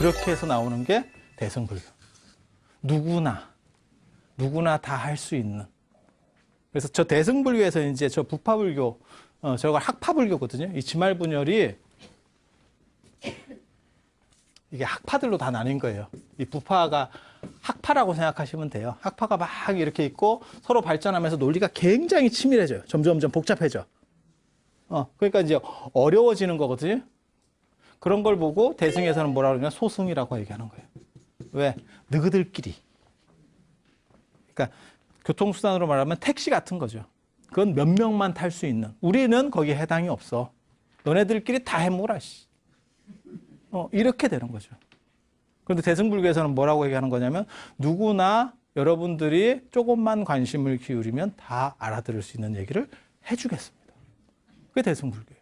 그렇게 해서 나오는 게 대승불교. 누구나 다 할 수 있는. 그래서 저 대승불교에서 이제 저 부파불교, 저거 학파불교거든요. 이 지말분열이 이게 학파들로 다 나뉜 거예요. 이 부파가 학파라고 생각하시면 돼요. 학파가 막 이렇게 있고 서로 발전하면서 논리가 굉장히 치밀해져요. 점점 복잡해져. 그러니까 이제 어려워지는 거거든요. 그런 걸 보고 대승에서는 뭐라고 그러냐? 소승이라고 얘기하는 거예요. 왜? 너희들끼리. 그러니까 교통수단으로 말하면 택시 같은 거죠. 그건 몇 명만 탈 수 있는. 우리는 거기에 해당이 없어. 너네들끼리 다 해먹어라. 이렇게 되는 거죠. 그런데 대승불교에서는 뭐라고 얘기하는 거냐면 누구나 여러분들이 조금만 관심을 기울이면 다 알아들을 수 있는 얘기를 해주겠습니다. 그게 대승불교예요.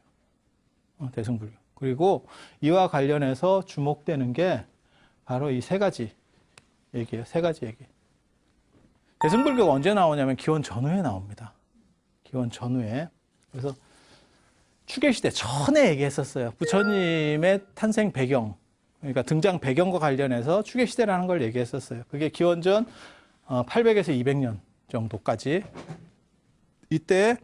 대승불교. 그리고 이와 관련해서 주목되는 게 바로 이 세 가지 얘기예요. 세 가지 얘기. 대승불교가 언제 나오냐면 기원 전후에 나옵니다. 기원 전후에. 그래서 추계시대 전에 얘기했었어요. 부처님의 탄생 배경, 그러니까 등장 배경과 관련해서 추계시대라는 걸 얘기했었어요. 그게 기원전 800에서 200년 정도까지. 이때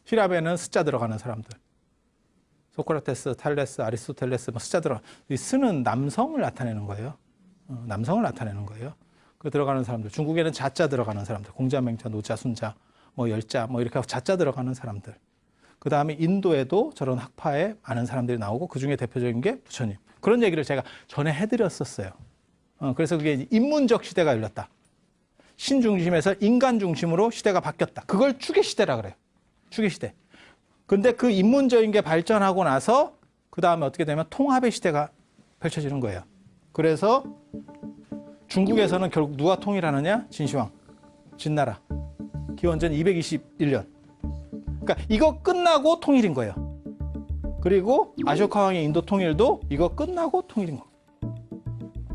히랍에는 숫자 들어가는 사람들. 소크라테스, 탈레스, 아리스토텔레스, 숫자 들어가. 이 스는 남성을 나타내는 거예요. 남성을 나타내는 거예요. 그 들어가는 사람들. 중국에는 자자 들어가는 사람들. 공자, 맹자, 노자, 순자, 열자, 이렇게 하고 자자 들어가는 사람들. 그 다음에 인도에도 저런 학파에 많은 사람들이 나오고 그 중에 대표적인 게 부처님. 그런 얘기를 제가 전에 해드렸었어요. 그래서 그게 인문적 시대가 열렸다. 신 중심에서 인간 중심으로 시대가 바뀌었다. 그걸 추계시대라 그래요. 추계시대. 근데 그 인문적인 게 발전하고 나서 그 다음에 어떻게 되면 통합의 시대가 펼쳐지는 거예요. 그래서 중국에서는 결국 누가 통일하느냐? 진시황, 진나라. 기원전 221년. 그러니까 이거 끝나고 통일인 거예요. 그리고 아쇼카 왕의 인도 통일도 이거 끝나고 통일인 거예요.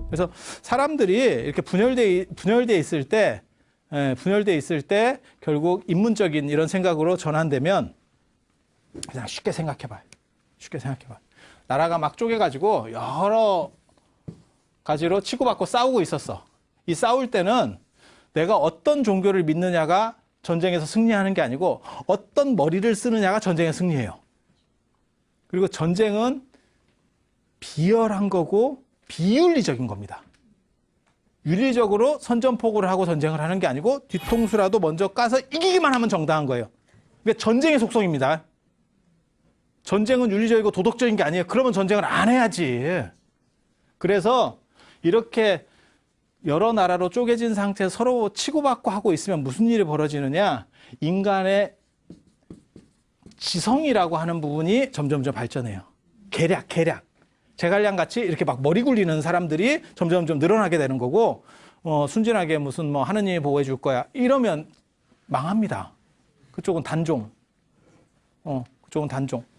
그래서 사람들이 이렇게 분열돼 있을 때 결국 인문적인 이런 생각으로 전환되면 그냥 쉽게 생각해봐요. 나라가 막 쪼개가지고 여러 가지로 치고받고 싸우고 있었어. 이 싸울 때는 내가 어떤 종교를 믿느냐가 전쟁에서 승리하는 게 아니고 어떤 머리를 쓰느냐가 전쟁에 승리해요. 그리고 전쟁은 비열한 거고 비윤리적인 겁니다. 윤리적으로 선전포고를 하고 전쟁을 하는 게 아니고 뒤통수라도 먼저 까서 이기기만 하면 정당한 거예요. 그게 전쟁의 속성입니다. 전쟁은 윤리적이고 도덕적인 게 아니에요. 그러면 전쟁을 안 해야지. 그래서 이렇게 여러 나라로 쪼개진 상태에서 서로 치고받고 하고 있으면 무슨 일이 벌어지느냐? 인간의 지성이라고 하는 부분이 점점 발전해요. 계략. 제갈량같이 이렇게 막 머리 굴리는 사람들이 점점 늘어나게 되는 거고, 순진하게 무슨 하느님이 보호해 줄 거야. 이러면 망합니다. 그쪽은 단종.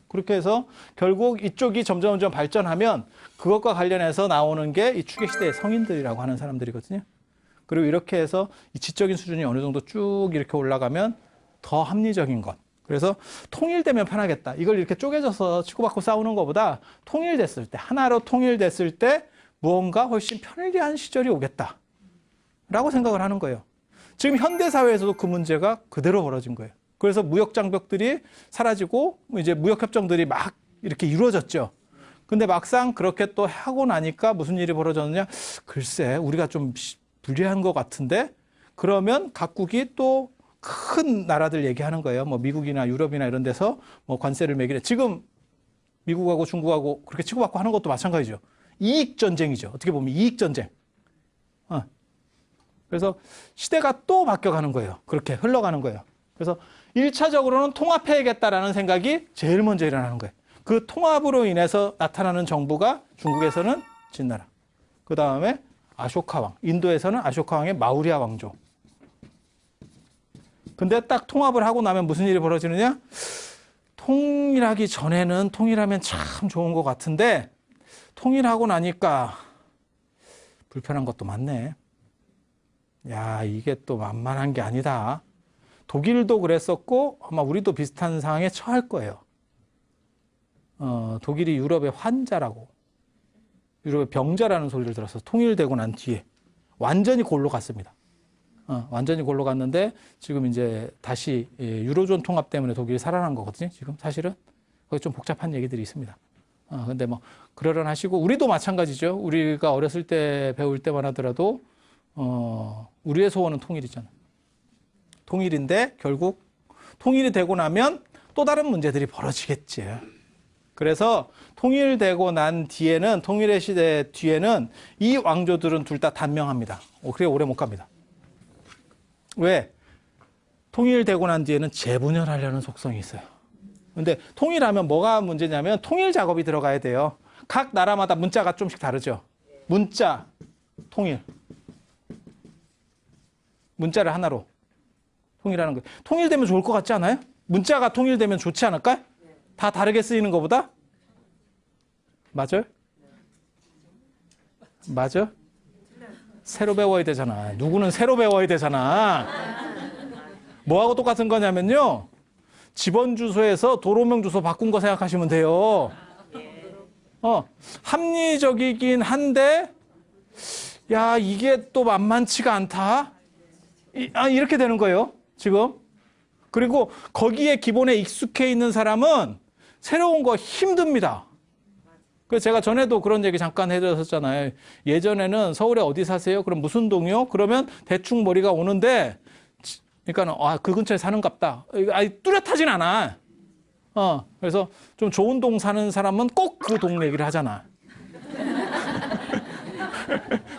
그렇게 해서 결국 이쪽이 점점 발전하면 그것과 관련해서 나오는 게 이 추계시대의 성인들이라고 하는 사람들이거든요. 그리고 이렇게 해서 이 지적인 수준이 어느 정도 쭉 이렇게 올라가면 더 합리적인 것. 그래서 통일되면 편하겠다. 이걸 이렇게 쪼개져서 치고받고 싸우는 것보다 통일됐을 때, 하나로 통일됐을 때 무언가 훨씬 편리한 시절이 오겠다. 라고 생각을 하는 거예요. 지금 현대사회에서도 그 문제가 그대로 벌어진 거예요. 그래서 무역장벽들이 사라지고 이제 무역협정들이 막 이렇게 이루어졌죠. 근데 막상 그렇게 또 하고 나니까 무슨 일이 벌어졌느냐? 글쎄, 우리가 좀 불리한 것 같은데? 그러면 각국이 또 큰 나라들 얘기하는 거예요. 미국이나 유럽이나 이런 데서 관세를 매기래. 지금 미국하고 중국하고 그렇게 치고받고 하는 것도 마찬가지죠. 이익전쟁이죠. 어떻게 보면 이익전쟁. 그래서 시대가 또 바뀌어가는 거예요. 그렇게 흘러가는 거예요. 그래서 1차적으로는 통합해야겠다라는 생각이 제일 먼저 일어나는 거예요. 그 통합으로 인해서 나타나는 정부가 중국에서는 진나라. 그 다음에 아쇼카 왕. 인도에서는 아쇼카 왕의 마우리아 왕조. 근데 딱 통합을 하고 나면 무슨 일이 벌어지느냐? 통일하기 전에는 통일하면 참 좋은 것 같은데 통일하고 나니까 불편한 것도 많네. 야, 이게 또 만만한 게 아니다. 독일도 그랬었고 아마 우리도 비슷한 상황에 처할 거예요. 독일이 유럽의 환자라고 유럽의 병자라는 소리를 들어서 통일되고 난 뒤에 완전히 골로 갔습니다. 완전히 골로 갔는데 지금 이제 다시 유로존 통합 때문에 독일이 살아난 거거든요. 지금 사실은 거기 좀 복잡한 얘기들이 있습니다. 근데 뭐 그러려하시고 우리도 마찬가지죠. 우리가 어렸을 때 배울 때만 하더라도 우리의 소원은 통일이잖아요. 통일인데 결국 통일이 되고 나면 또 다른 문제들이 벌어지겠지. 그래서 통일되고 난 뒤에는 통일의 시대 뒤에는 이 왕조들은 둘 다 단명합니다. 그래 오래 못 갑니다. 왜? 통일되고 난 뒤에는 재분열하려는 속성이 있어요. 근데 통일하면 뭐가 문제냐면 통일 작업이 들어가야 돼요. 각 나라마다 문자가 좀씩 다르죠. 문자, 통일. 문자를 하나로 통일하는 거예요. 통일되면 좋을 것 같지 않아요? 문자가 통일되면 좋지 않을까요? 다 다르게 쓰이는 것보다? 맞아요? 맞아? 새로 배워야 되잖아. 누구는 새로 배워야 되잖아. 뭐하고 똑같은 거냐면요. 집원 주소에서 도로명 주소 바꾼 거 생각하시면 돼요. 합리적이긴 한데, 야, 이게 또 만만치가 않다? 이렇게 되는 거예요, 지금. 그리고 거기에 기본에 익숙해 있는 사람은 새로운 거 힘듭니다. 그래서 제가 전에도 그런 얘기 잠깐 해드렸었잖아요. 예전에는 서울에 어디 사세요? 그럼 무슨 동이요? 그러면 대충 머리가 오는데, 그러니까 그 근처에 사는갑다. 뚜렷하진 않아. 그래서 좀 좋은 동 사는 사람은 꼭 그 동 얘기를 하잖아.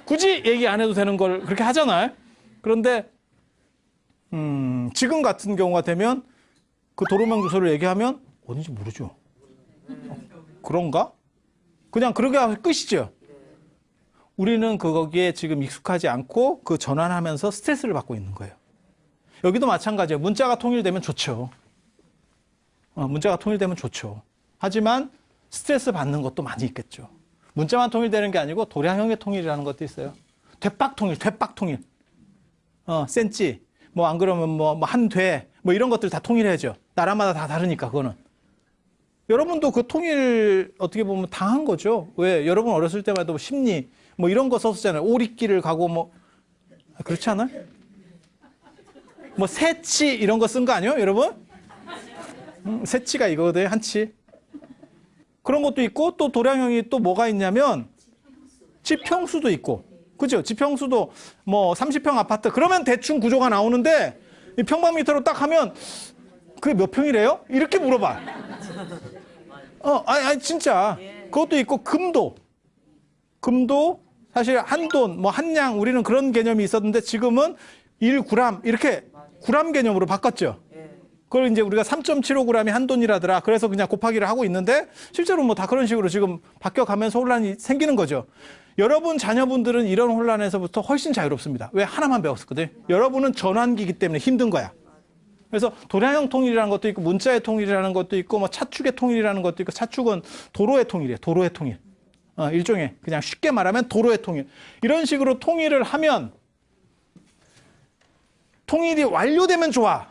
굳이 얘기 안 해도 되는 걸 그렇게 하잖아요. 그런데 지금 같은 경우가 되면 그 도로명 주소를 얘기하면 어딘지 모르죠. 그런가? 그냥 그러게 하면 끝이죠. 우리는 거기에 지금 익숙하지 않고 그 전환하면서 스트레스를 받고 있는 거예요. 여기도 마찬가지예요. 문자가 통일되면 좋죠. 문자가 통일되면 좋죠. 하지만 스트레스 받는 것도 많이 있겠죠. 문자만 통일되는 게 아니고 도량형의 통일이라는 것도 있어요. 되빡통일, 되빡통일. 센치, 뭐 안 그러면 뭐 한돼, 뭐 이런 것들 다 통일해야죠. 나라마다 다 다르니까 그거는. 여러분도 그 통일 어떻게 보면 당한 거죠. 왜? 여러분 어렸을 때만 해도 심리 뭐 이런 거 썼었잖아요. 오리길을 가고 뭐 그렇지 않아요? 뭐 새치 이런 거 쓴 거 아니에요, 여러분? 새치가 이거거든요, 한치. 그런 것도 있고 또 도량형이 또 뭐가 있냐면 지평수도 있고, 그죠? 지평수도 뭐 30평 아파트 그러면 대충 구조가 나오는데 이 평방미터로 딱 하면 그게 몇 평이래요? 이렇게 물어봐. 아니 진짜 그것도 있고 금도 사실 한돈 뭐 한양 우리는 그런 개념이 있었는데 지금은 1g 이렇게 구람 개념으로 바꿨죠. 그걸 이제 우리가 3.75g이 한돈이라더라. 그래서 그냥 곱하기를 하고 있는데 실제로 뭐 다 그런 식으로 지금 바뀌어가면서 혼란이 생기는 거죠. 여러분 자녀분들은 이런 혼란에서부터 훨씬 자유롭습니다. 왜? 하나만 배웠었거든요. 여러분은 전환기이기 때문에 힘든 거야. 그래서 도량형 통일이라는 것도 있고 문자의 통일이라는 것도 있고 뭐 차축의 통일이라는 것도 있고 차축은 도로의 통일이에요. 도로의 통일. 일종의 그냥 쉽게 말하면 도로의 통일. 이런 식으로 통일을 하면 통일이 완료되면 좋아.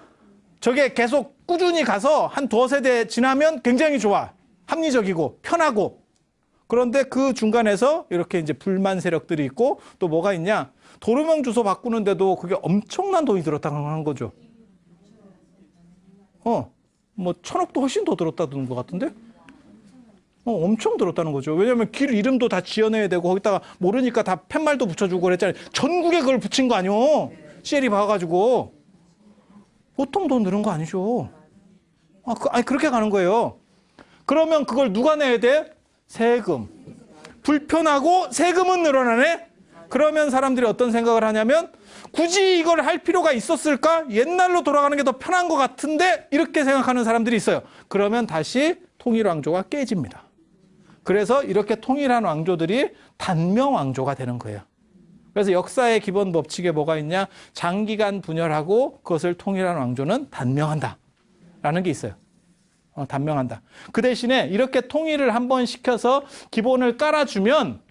저게 계속 꾸준히 가서 한 두어 세대 지나면 굉장히 좋아. 합리적이고 편하고. 그런데 그 중간에서 이렇게 이제 불만 세력들이 있고 또 뭐가 있냐. 도로명 주소 바꾸는데도 그게 엄청난 돈이 들었다고 하는 거죠. 뭐 1,000억도 훨씬 더 들었다는 것 같은데? 엄청 들었다는 거죠. 왜냐면 길 이름도 다 지어내야 되고 거기다가 모르니까 다 팻말도 붙여주고 그랬잖아요. 전국에 그걸 붙인 거 아니오. CL이 봐가지고. 보통 돈 드는 거 아니죠. 그렇게 가는 거예요. 그러면 그걸 누가 내야 돼? 세금. 불편하고 세금은 늘어나네? 그러면 사람들이 어떤 생각을 하냐면 굳이 이걸 할 필요가 있었을까? 옛날로 돌아가는 게 더 편한 것 같은데? 이렇게 생각하는 사람들이 있어요. 그러면 다시 통일왕조가 깨집니다. 그래서 이렇게 통일한 왕조들이 단명왕조가 되는 거예요. 그래서 역사의 기본 법칙에 뭐가 있냐? 장기간 분열하고 그것을 통일한 왕조는 단명한다. 라는 게 있어요. 단명한다. 그 대신에 이렇게 통일을 한번 시켜서 기본을 깔아주면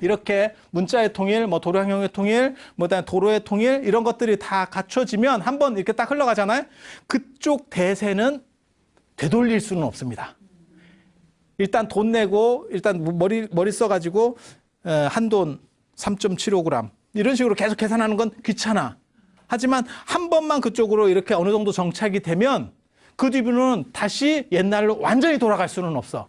이렇게 문자의 통일, 뭐 도량형의 통일, 뭐 도로의 통일 이런 것들이 다 갖춰지면 한번 이렇게 딱 흘러가잖아요. 그쪽 대세는 되돌릴 수는 없습니다. 일단 돈 내고 일단 머리 써가지고 한돈 3.75g 이런 식으로 계속 계산하는 건 귀찮아. 하지만 한 번만 그쪽으로 이렇게 어느 정도 정착이 되면 그 뒤로는 다시 옛날로 완전히 돌아갈 수는 없어.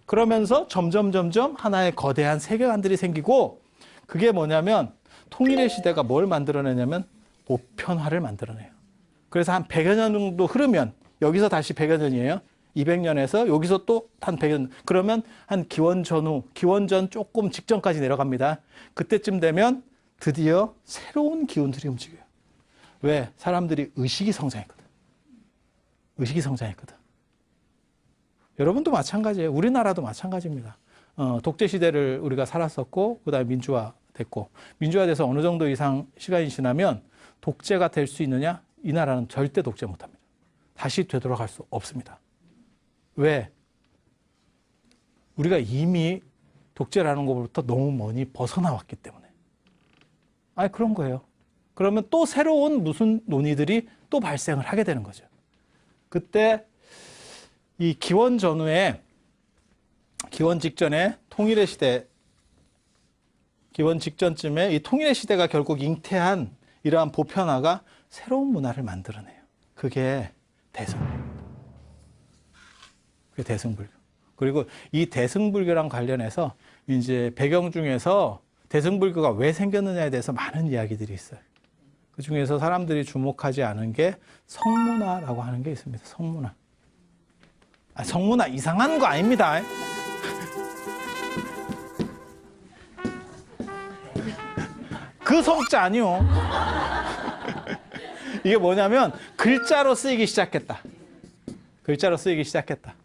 그러면서 점점 하나의 거대한 세계관들이 생기고 그게 뭐냐면 통일의 시대가 뭘 만들어내냐면 보편화를 만들어내요. 그래서 한 100여 년 정도 흐르면 여기서 다시 100여 년이에요. 200년에서 여기서 또 한 100여 년. 그러면 한 기원 전후, 기원전 조금 직전까지 내려갑니다. 그때쯤 되면 드디어 새로운 기운들이 움직여요. 왜? 사람들이 의식이 성장했거든. 의식이 성장했거든. 여러분도 마찬가지예요. 우리나라도 마찬가지입니다. 독재 시대를 우리가 살았었고 그다음에 민주화 됐고 민주화돼서 어느 정도 이상 시간이 지나면 독재가 될 수 있느냐? 이 나라는 절대 독재 못합니다. 다시 되돌아갈 수 없습니다. 왜? 우리가 이미 독재라는 것부터 너무 멀리 벗어나왔기 때문에. 아니 그런 거예요. 그러면 또 새로운 무슨 논의들이 또 발생을 하게 되는 거죠. 그때 이 기원 전후에 기원 직전에 통일의 시대 기원 직전쯤에 이 통일의 시대가 결국 잉태한 이러한 보편화가 새로운 문화를 만들어내요. 그게 대승불교입니다. 그게 대승불교. 그리고 이 대승불교랑 관련해서 이제 배경 중에서 대승불교가 왜 생겼느냐에 대해서 많은 이야기들이 있어요. 그 중에서 사람들이 주목하지 않은 게 성문화라고 하는 게 있습니다. 성문화. 성문화 이상한 거 아닙니다. 그 성자 아니요. 이게 뭐냐면 글자로 쓰이기 시작했다. 글자로 쓰이기 시작했다.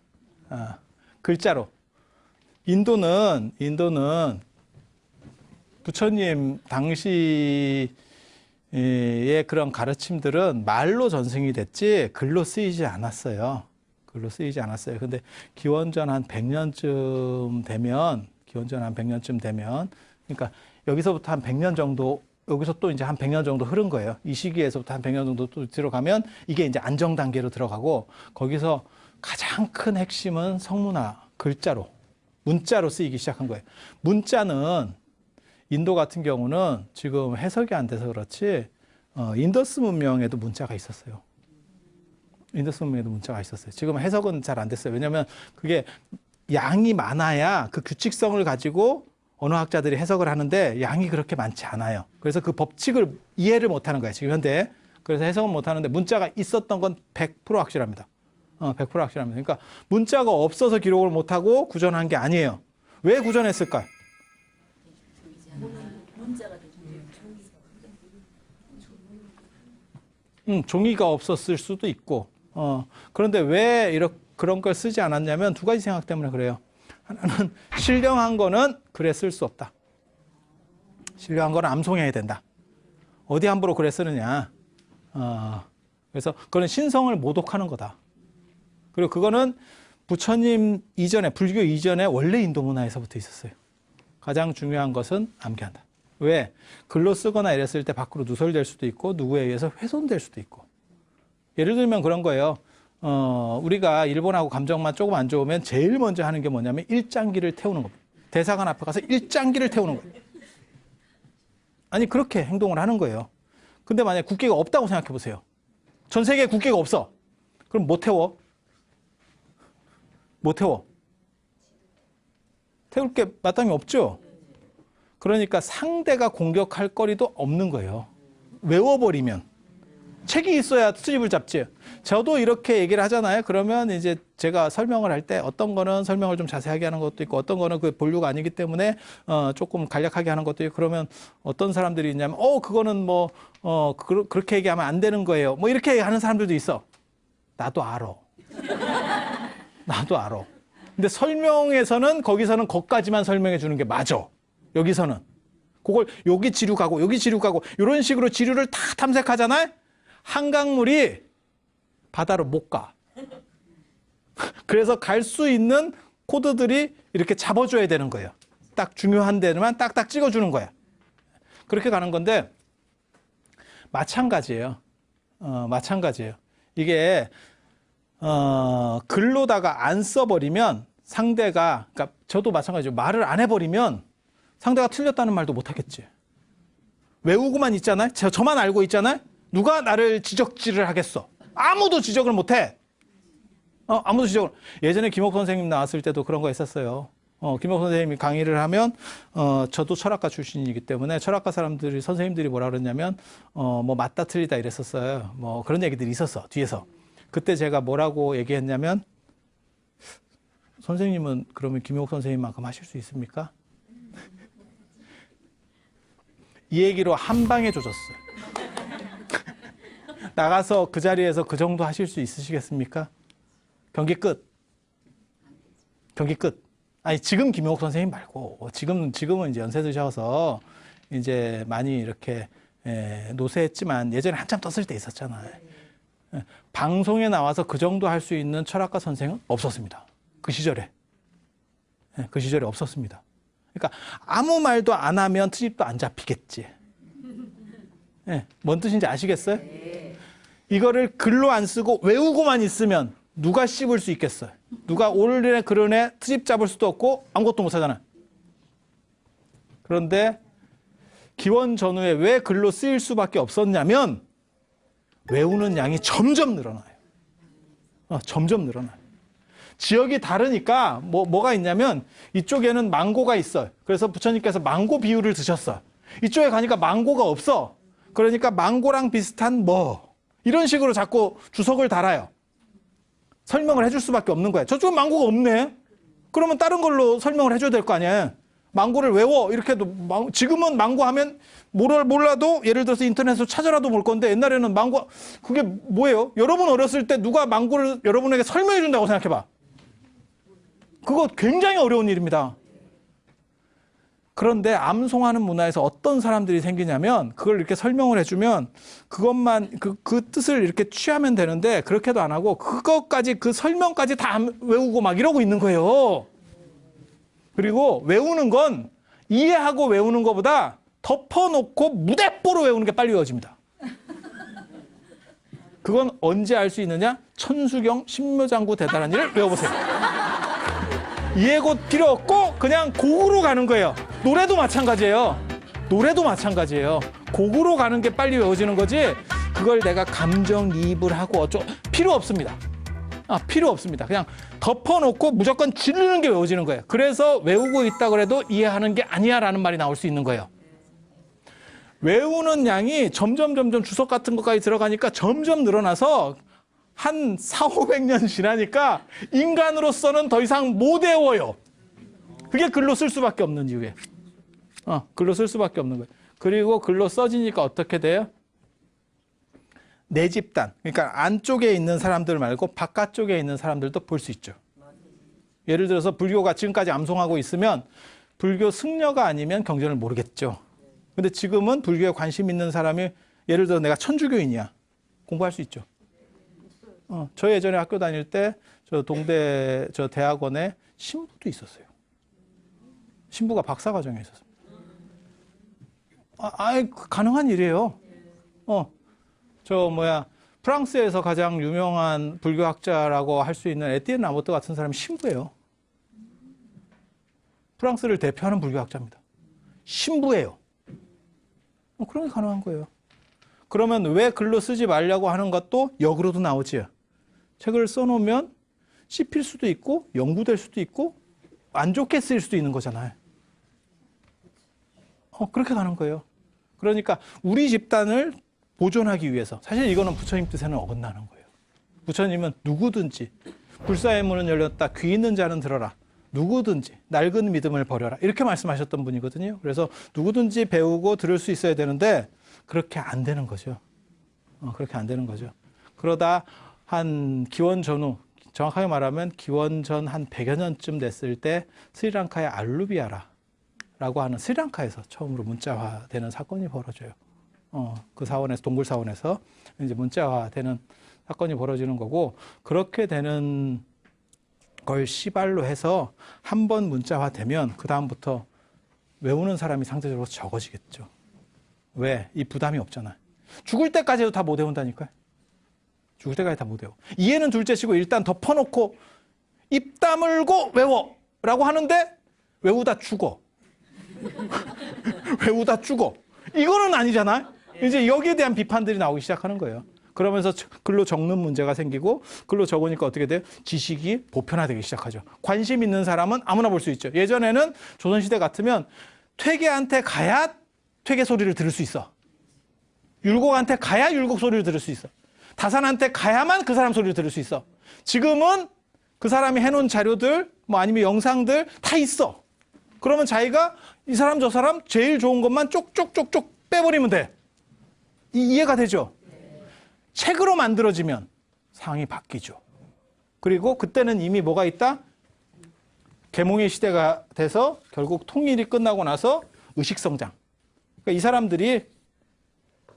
글자로. 인도는 부처님 당시의 그런 가르침들은 말로 전승이 됐지 글로 쓰이지 않았어요. 글로 쓰이지 않았어요. 근데 기원전 한 100년쯤 되면 그러니까 여기서부터 한 100년 정도 여기서 또 이제 한 100년 정도 흐른 거예요. 이 시기에서부터 한 100년 정도 또 들어가면 이게 이제 안정 단계로 들어가고 거기서 가장 큰 핵심은 성문화, 글자로, 문자로 쓰이기 시작한 거예요. 문자는 인도 같은 경우는 지금 해석이 안 돼서 그렇지 인더스 문명에도 문자가 있었어요. 인더스 문명에도 문자가 있었어요. 지금 해석은 잘 안 됐어요. 왜냐하면 그게 양이 많아야 그 규칙성을 가지고 언어학자들이 해석을 하는데 양이 그렇게 많지 않아요. 그래서 그 법칙을 이해를 못하는 거예요. 지금 현재. 그래서 해석은 못하는데 문자가 있었던 건 100% 확실합니다. 100% 확실합니다. 그러니까 문자가 없어서 기록을 못하고 구전한 게 아니에요. 왜 구전했을까요? 종이가 없었을 수도 있고 그런데 왜 그런 걸 쓰지 않았냐면 두 가지 생각 때문에 그래요. 하나는 신령한 거는 글에 쓸 수 없다. 신령한 거는 암송해야 된다. 어디 함부로 글에 쓰느냐. 그래서 그거는 신성을 모독하는 거다. 그리고 그거는 부처님 이전에 불교 이전에 원래 인도 문화에서부터 있었어요. 가장 중요한 것은 암기한다. 왜? 글로 쓰거나 이랬을 때 밖으로 누설될 수도 있고 누구에 의해서 훼손될 수도 있고. 예를 들면 그런 거예요. 우리가 일본하고 감정만 조금 안 좋으면 제일 먼저 하는 게 뭐냐면 일장기를 태우는 겁니다. 대사관 앞에 가서 일장기를 태우는 거예요. 아니 그렇게 행동을 하는 거예요. 근데 만약에 국기가 없다고 생각해 보세요. 전 세계에 국기가 없어. 그럼 못 태워. 못 태워. 태울 게 마땅히 없죠. 그러니까 상대가 공격할 거리도 없는 거예요. 외워버리면. 책이 있어야 수집을 잡지. 저도 이렇게 얘기를 하잖아요. 그러면 이제 제가 설명을 할 때 어떤 거는 설명을 좀 자세하게 하는 것도 있고 어떤 거는 그 본류가 아니기 때문에 조금 간략하게 하는 것도 있고 그러면 어떤 사람들이 있냐면 그거는 그렇게 얘기하면 안 되는 거예요. 뭐 이렇게 하는 사람들도 있어. 나도 알아. 나도 알아. 근데 설명에서는 거기서는 거기까지만 설명해 주는 게 맞아. 여기서는. 그걸 여기 지류 가고 여기 지류 가고 이런 식으로 지류를 다 탐색하잖아요. 한강물이 바다로 못 가. 그래서 갈 수 있는 코드들이 이렇게 잡아줘야 되는 거예요. 딱 중요한 데만 딱딱 찍어주는 거야. 그렇게 가는 건데 마찬가지예요. 마찬가지예요. 이게 글로다가 안 써버리면 상대가, 그러니까 저도 마찬가지죠. 말을 안 해버리면 상대가 틀렸다는 말도 못 하겠지. 외우고만 있잖아요. 저만 알고 있잖아요. 누가 나를 지적질을 하겠어. 아무도 지적을 못 해. 아무도 지적을. 예전에 김옥 선생님 나왔을 때도 그런 거 있었어요. 김옥 선생님이 강의를 하면, 저도 철학과 출신이기 때문에 철학과 사람들이, 선생님들이 뭐라 그랬냐면, 뭐 맞다 틀리다 이랬었어요. 뭐 그런 얘기들이 있었어, 뒤에서. 그때 제가 뭐라고 얘기했냐면, 선생님은 그러면 김옥 선생님만큼 하실 수 있습니까? 이 얘기로 한 방에 조졌어요. 나가서 그 자리에서 그 정도 하실 수 있으시겠습니까? 경기 끝. 경기 끝. 아니, 지금 김용옥 선생님 말고, 지금은 이제 연세 드셔서 이제 많이 이렇게, 노쇠했지만 예전에 한참 떴을 때 있었잖아요. 방송에 나와서 그 정도 할 수 있는 철학과 선생은 없었습니다. 그 시절에. 그 시절에 없었습니다. 그러니까 아무 말도 안 하면 트집도 안 잡히겠지. 뭔 뜻인지 아시겠어요? 이거를 글로 안 쓰고 외우고만 있으면 누가 씹을 수 있겠어요? 누가 오늘의 그러네 트집 잡을 수도 없고 아무것도 못 하잖아. 그런데 기원 전후에 왜 글로 쓰일 수밖에 없었냐면 외우는 양이 점점 늘어나요. 점점 늘어나요. 지역이 다르니까 뭐가 있냐면 이쪽에는 망고가 있어요. 그래서 부처님께서 망고 비유를 드셨어. 이쪽에 가니까 망고가 없어. 그러니까 망고랑 비슷한 뭐 이런 식으로 자꾸 주석을 달아요. 설명을 해줄 수밖에 없는 거야. 저쪽은 망고가 없네. 그러면 다른 걸로 설명을 해줘야 될 거 아니야. 망고를 외워 이렇게 해도 지금은 망고 하면 몰라도 예를 들어서 인터넷으로 찾아라도 볼 건데 옛날에는 망고 그게 뭐예요? 여러분 어렸을 때 누가 망고를 여러분에게 설명해 준다고 생각해봐. 그거 굉장히 어려운 일입니다. 그런데 암송하는 문화에서 어떤 사람들이 생기냐면 그걸 이렇게 설명을 해주면 그것만 그 뜻을 이렇게 취하면 되는데 그렇게도 안 하고 그것까지 그 설명까지 다 외우고 막 이러고 있는 거예요. 그리고 외우는 건 이해하고 외우는 것보다 덮어놓고 무대뽀로 외우는 게 빨리 외워집니다. 그건 언제 알 수 있느냐? 천수경 신묘장구 대단한 일을 외워보세요. 이해고 필요 없고 그냥 곡으로 가는 거예요. 노래도 마찬가지예요. 노래도 마찬가지예요. 곡으로 가는 게 빨리 외워지는 거지 그걸 내가 감정이입을 하고 필요 없습니다. 필요 없습니다. 그냥 덮어놓고 무조건 지르는 게 외워지는 거예요. 그래서 외우고 있다 그래도 이해하는 게 아니야 라는 말이 나올 수 있는 거예요. 외우는 양이 점점 주석 같은 것까지 들어가니까 점점 늘어나서 한 400~500년 지나니까 인간으로서는 더 이상 못 외워요. 그게 글로 쓸 수밖에 없는 이유에. 글로 쓸 수밖에 없는 거예요. 그리고 글로 써지니까 어떻게 돼요? 내 집단, 그러니까 안쪽에 있는 사람들 말고 바깥쪽에 있는 사람들도 볼 수 있죠. 예를 들어서 불교가 지금까지 암송하고 있으면 불교 승려가 아니면 경전을 모르겠죠. 근데 지금은 불교에 관심 있는 사람이 예를 들어 내가 천주교인이야. 공부할 수 있죠. 저 예전에 학교 다닐 때 저 동대 저 대학원에 신부도 있었어요. 신부가 박사과정에 있었습니다. 가능한 일이에요. 프랑스에서 가장 유명한 불교학자라고 할 수 있는 에티엔 라모트 같은 사람이 신부예요. 프랑스를 대표하는 불교학자입니다. 신부예요. 그런 게 가능한 거예요. 그러면 왜 글로 쓰지 말라고 하는 것도 역으로도 나오지요. 책을 써놓으면 씹힐 수도 있고 연구될 수도 있고 안 좋게 쓰일 수도 있는 거잖아요. 그렇게 가는 거예요. 그러니까 우리 집단을 보존하기 위해서 사실 이거는 부처님 뜻에는 어긋나는 거예요. 부처님은 누구든지 불사의 문은 열렸다 귀 있는 자는 들어라. 누구든지 낡은 믿음을 버려라. 이렇게 말씀하셨던 분이거든요. 그래서 누구든지 배우고 들을 수 있어야 되는데 그렇게 안 되는 거죠. 그렇게 안 되는 거죠. 그러다 한 기원 전후 정확하게 말하면 기원 전 한 100여 년쯤 됐을 때 스리랑카의 알루비아라라고 하는 스리랑카에서 처음으로 문자화되는 사건이 벌어져요. 그 사원에서 동굴 사원에서 이제 문자화되는 사건이 벌어지는 거고 그렇게 되는 걸 시발로 해서 한 번 문자화되면 그 다음부터 외우는 사람이 상대적으로 적어지겠죠. 왜? 이 부담이 없잖아. 죽을 때까지도 다 못 외운다니까요. 죽을 때까지 다 못 외워. 이해는 둘째치고 일단 덮어놓고 입 다물고 외워라고 하는데 외우다 죽어. 외우다 죽어. 이거는 아니잖아요. 이제 여기에 대한 비판들이 나오기 시작하는 거예요. 그러면서 글로 적는 문제가 생기고 글로 적으니까 어떻게 돼요? 지식이 보편화되기 시작하죠. 관심 있는 사람은 아무나 볼 수 있죠. 예전에는 조선시대 같으면 퇴계한테 가야 퇴계 소리를 들을 수 있어. 율곡한테 가야 율곡 소리를 들을 수 있어. 다산한테 가야만 그 사람 소리를 들을 수 있어. 지금은 그 사람이 해놓은 자료들, 뭐 아니면 영상들 다 있어. 그러면 자기가 이 사람 저 사람 제일 좋은 것만 쪽쪽쪽쪽 빼버리면 돼. 이해가 되죠? 책으로 만들어지면 상황이 바뀌죠. 그리고 그때는 이미 뭐가 있다? 계몽의 시대가 돼서 결국 통일이 끝나고 나서 의식성장. 그러니까 이 사람들이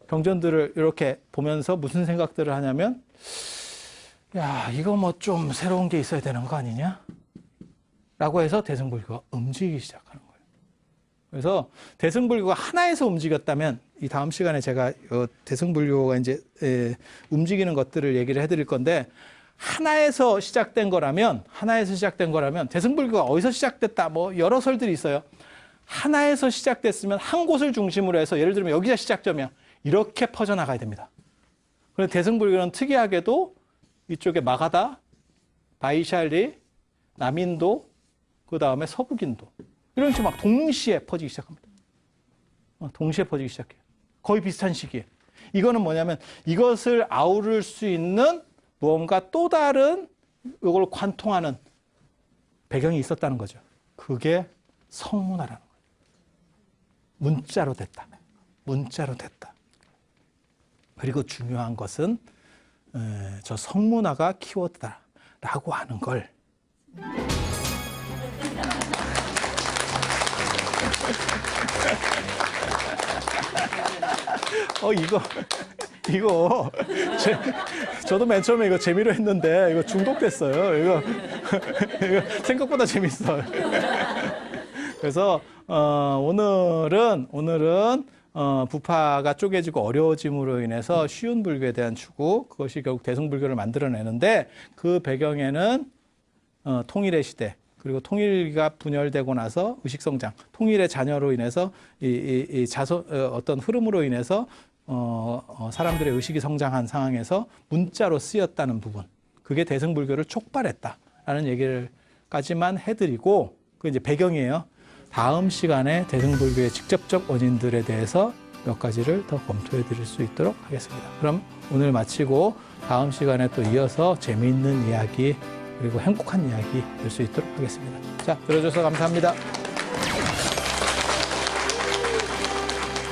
병전들을 이렇게 보면서 무슨 생각들을 하냐면, 야, 이거 뭐 좀 새로운 게 있어야 되는 거 아니냐? 라고 해서 대승불교가 움직이기 시작하는 거예요. 그래서 대승불교가 하나에서 움직였다면, 이 다음 시간에 제가 대승불교가 이제 움직이는 것들을 얘기를 해드릴 건데, 하나에서 시작된 거라면 대승불교가 어디서 시작됐다, 뭐 여러 설들이 있어요. 하나에서 시작됐으면 한 곳을 중심으로 해서, 예를 들면 여기가 시작점이야. 이렇게 퍼져나가야 됩니다. 그런데 대승불교는 특이하게도 이쪽에 마가다, 바이샬리, 남인도, 그 다음에 서북인도, 이런 식으로 막 동시에 퍼지기 시작합니다. 동시에 퍼지기 시작해요. 거의 비슷한 시기에. 이거는 뭐냐면 이것을 아우를 수 있는 무언가 또 다른 이걸 관통하는 배경이 있었다는 거죠. 그게 성문화라는 거예요. 문자로 됐다. 문자로 됐다. 그리고 중요한 것은 저 성문화가 키워드다라고 하는 걸 이거 저도 맨 처음에 이거 재미로 했는데 이거 중독됐어요. 이거 생각보다 재밌어요. 그래서 오늘은 부파가 쪼개지고 어려워짐으로 인해서 쉬운 불교에 대한 추구, 그것이 결국 대승불교를 만들어내는데, 그 배경에는 통일의 시대, 그리고 통일가 분열되고 나서 의식성장, 통일의 자녀로 인해서 어떤 흐름으로 인해서 사람들의 의식이 성장한 상황에서 문자로 쓰였다는 부분, 그게 대승불교를 촉발했다라는 얘기를까지만 해드리고, 그 이제 배경이에요. 다음 시간에 대승불교의 직접적 원인들에 대해서 몇 가지를 더 검토해 드릴 수 있도록 하겠습니다. 그럼 오늘 마치고 다음 시간에 또 이어서 재미있는 이야기, 그리고 행복한 이야기 될 수 있도록 하겠습니다. 자, 들어줘서 감사합니다.